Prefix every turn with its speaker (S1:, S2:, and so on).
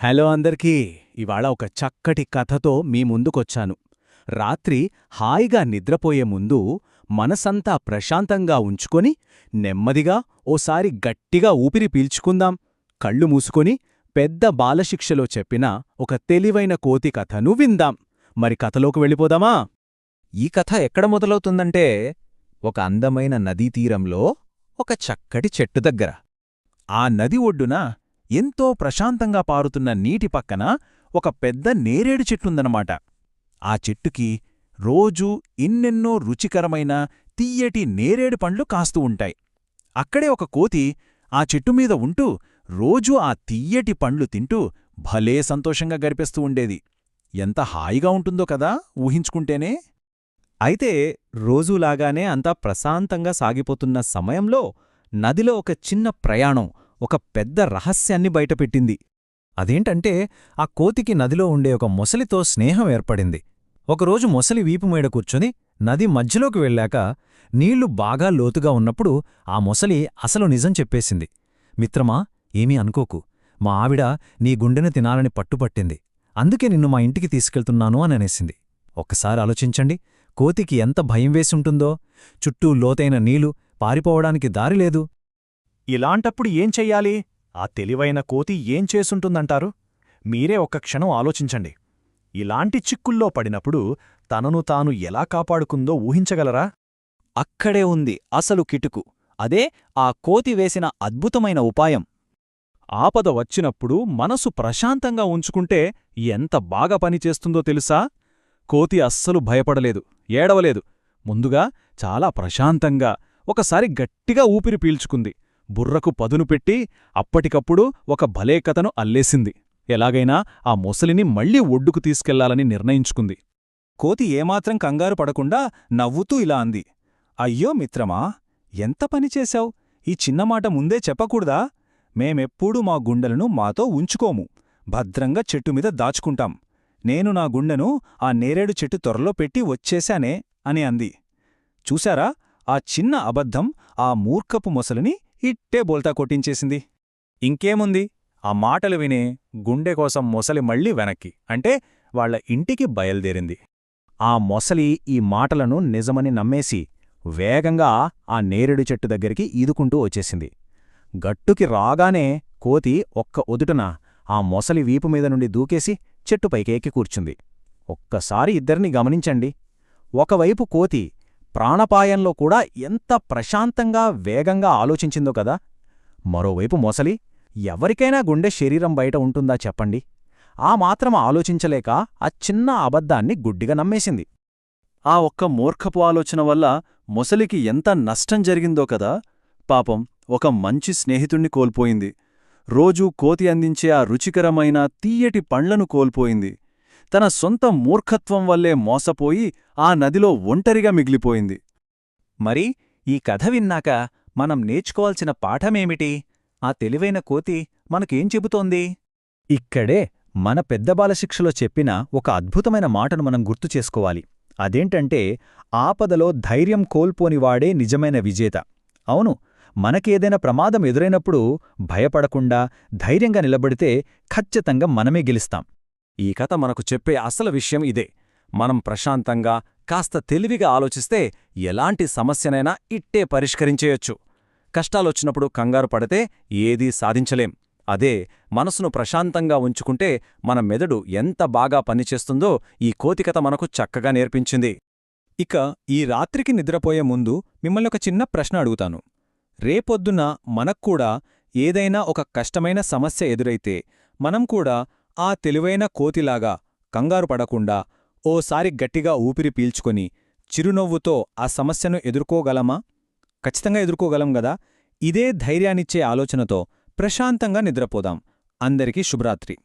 S1: Hello అందరికీ. ఇవాళ ఒక చక్కటి కథతో మీ ముందుకొచ్చాను. రాత్రి హాయిగా నిద్రపోయే ముందు మనసంతా ప్రశాంతంగా ఉంచుకొని నెమ్మదిగా ఓసారి గట్టిగా ఊపిరి పీల్చుకుందాం. కళ్ళు మూసుకొని పెద్ద బాలశిక్షలో చెప్పిన ఒక తెలివైన కోతి కథను విందాం. మరి కథలోకి వెళ్ళిపోదామా?
S2: ఈ కథ ఎక్కడ మొదలవుతుందంటే, ఒక అందమైన నదీతీరంలో ఒక చక్కటి చెట్టు దగ్గర. ఆ నది ఒడ్డున ఎంతో ప్రశాంతంగా పారుతున్న నీటి పక్కన ఒక పెద్ద నేరేడు చెట్టుందన్నమాట. ఆ చెట్టుకి రోజూ ఇన్నెన్నో రుచికరమైన తియ్యటి నేరేడు పండ్లు కాస్తూ ఉంటాయి. అక్కడే ఒక కోతి ఆ చెట్టుమీద ఉంటూ రోజూ ఆ తియ్యటి పండ్లు తింటూ భలే సంతోషంగా గడిపేస్తూ ఉండేది. ఎంత హాయిగా ఉంటుందో కదా ఊహించుకుంటేనే. అయితే రోజూలాగానే అంతా ప్రశాంతంగా సాగిపోతున్న సమయంలో నదిలో ఒక చిన్న ప్రయాణం ఒక పెద్ద రహస్యాన్ని బయటపెట్టింది. అదేంటంటే, ఆ కోతికి నదిలో ఉండే ఒక మొసలితో స్నేహం ఏర్పడింది. ఒకరోజు మొసలి వీపుమీద కూర్చుని నది మధ్యలోకి వెళ్ళాక నీళ్లు బాగా లోతుగా ఉన్నప్పుడు ఆ మొసలి అసలు నిజం చెప్పేసింది. మిత్రమా, ఏమీ అనుకోకు, మా ఆవిడ నీ గుండెను తినాలని పట్టుపట్టింది. అందుకే నిన్ను మా ఇంటికి తీసుకెళ్తున్నాను అని అనేసింది. ఒక్కసారి ఆలోచించండి, కోతికి ఎంత భయం వేసుంటుందో. చుట్టూ లోతైన నీళ్లు, పారిపోవడానికి దారిలేదు.
S3: ఇలాంటప్పుడు ఏం చెయ్యాలి? ఆ తెలివైన కోతి ఏం చేసుంటుందంటారు? మీరే ఒక్క క్షణం ఆలోచించండి. ఇలాంటి చిక్కుల్లో పడినప్పుడు తనను తాను ఎలా కాపాడుకుందో ఊహించగలరా?
S2: అక్కడే ఉంది అసలు కిటుకు. అదే ఆ కోతి వేసిన అద్భుతమైన ఉపాయం.
S3: ఆపద వచ్చినప్పుడు మనసు ప్రశాంతంగా ఉంచుకుంటే ఎంత బాగా పనిచేస్తుందో తెలుసా? కోతి అస్సలు భయపడలేదు, ఏడవలేదు. ముందుగా చాలా ప్రశాంతంగా ఒకసారి గట్టిగా ఊపిరి పీల్చుకుంది. బుర్రకు పదును పెట్టి అప్పటికప్పుడు ఒక భలే కథను అల్లేసింది. ఎలాగైనా ఆ మొసలిని మళ్లీ ఒడ్డుకు తీసుకెళ్లాలని నిర్ణయించుకుంది.
S2: కోతి ఏమాత్రం కంగారు పడకుండా నవ్వుతూ ఇలా అంది. అయ్యో మిత్రమా, ఎంత పనిచేశావు! ఈ చిన్నమాట ముందే చెప్పకూడదా? మేమెప్పుడూ మా గుండెలను మాతో ఉంచుకోము, భద్రంగా చెట్టుమీద దాచుకుంటాం. నేను నా గుండెను ఆ నేరేడు చెట్టు త్వరలో పెట్టి వచ్చేశానే అని అంది. చూశారా, ఆ చిన్న అబద్ధం ఆ మూర్ఖపు మొసలిని ఇట్టే బోల్తా కొట్టించేసింది. ఇంకేముంది, ఆ మాటలు వినే గుండె కోసం మొసలి మళ్లీ వెనక్కి, అంటే వాళ్ల ఇంటికి బయల్దేరింది. ఆ మొసలి ఈ మాటలను నిజమని నమ్మేసి వేగంగా ఆ నేరేడు చెట్టు దగ్గరికి ఈదుకుంటూ వచ్చేసింది. గట్టుకి రాగానే కోతి ఒక్క ఒదుటన ఆ మొసలి వీపుమీద నుండి దూకేసి చెట్టుపైకి ఎక్కి కూర్చుంది. ఒక్కసారి ఇద్దరిని గమనించండి. ఒకవైపు కోతి ప్రాణపాయంలో కూడా ఎంత ప్రశాంతంగా వేగంగా ఆలోచించిందో కదా. మరోవైపు మొసలి, ఎవరికైనా గుండె శరీరం బయట ఉంటుందా చెప్పండి, ఆ మాత్రం ఆలోచించలేక ఆ చిన్న అబద్ధాన్ని గుడ్డిగా నమ్మేసింది.
S3: ఆ ఒక్క మూర్ఖపు ఆలోచన వల్ల మొసలికి ఎంత నష్టం జరిగిందో కదా. పాపం, ఒక మంచి స్నేహితుణ్ణి కోల్పోయింది. రోజూ కోతి అందించే ఆ రుచికరమైన తీయటి పండ్లను కోల్పోయింది. తన సొంత మూర్ఖత్వం వల్లే మోసపోయి ఆ నదిలో ఒంటరిగా మిగిలిపోయింది.
S2: మరి ఈ కథ విన్నాక మనం నేర్చుకోవాల్సిన పాఠమేమిటి? ఆ తెలివైన కోతి మనకేం చెబుతోంది? ఇక్కడే మన పెద్ద బాలశిక్షలో చెప్పిన ఒక అద్భుతమైన మాటను మనం గుర్తు చేసుకోవాలి. అదేంటంటే, ఆపదలో ధైర్యం కోల్పోనివాడే నిజమైన విజేత. అవును, మనకేదైనా ప్రమాదం ఎదురైనప్పుడు భయపడకుండా ధైర్యంగా నిలబడితే ఖచ్చితంగా మనమే గెలుస్తాం.
S3: ఈ కథ మనకు చెప్పే అసలు విషయం ఇదే. మనం ప్రశాంతంగా, కాస్త తెలివిగా ఆలోచిస్తే ఎలాంటి సమస్యనైనా ఇట్టే పరిష్కరించేయొచ్చు. కష్టాలొచ్చినప్పుడు కంగారు పడితే ఏదీ సాధించలేం. అదే మనసును ప్రశాంతంగా ఉంచుకుంటే మన మెదడు ఎంత బాగా పనిచేస్తుందో ఈ కోతికథ మనకు చక్కగా నేర్పించింది.
S2: ఇక ఈ రాత్రికి నిద్రపోయే ముందు మిమ్మల్ని ఒక చిన్న ప్రశ్న అడుగుతాను. రేపొద్దున మనక్కూడా ఏదైనా ఒక కష్టమైన సమస్య ఎదురైతే మనం కూడా ఆ తెలివైన కోతిలాగా కంగారు పడకుండా ఓసారి గట్టిగా ఊపిరి పీల్చుకొని చిరునవ్వుతో ఆ సమస్యను ఎదుర్కోగలమా? ఖచ్చితంగా ఎదుర్కోగలం గదా. ఇదే ధైర్యాన్నిచ్చే ఆలోచనతో ప్రశాంతంగా నిద్రపోదాం. అందరికీ శుభరాత్రి.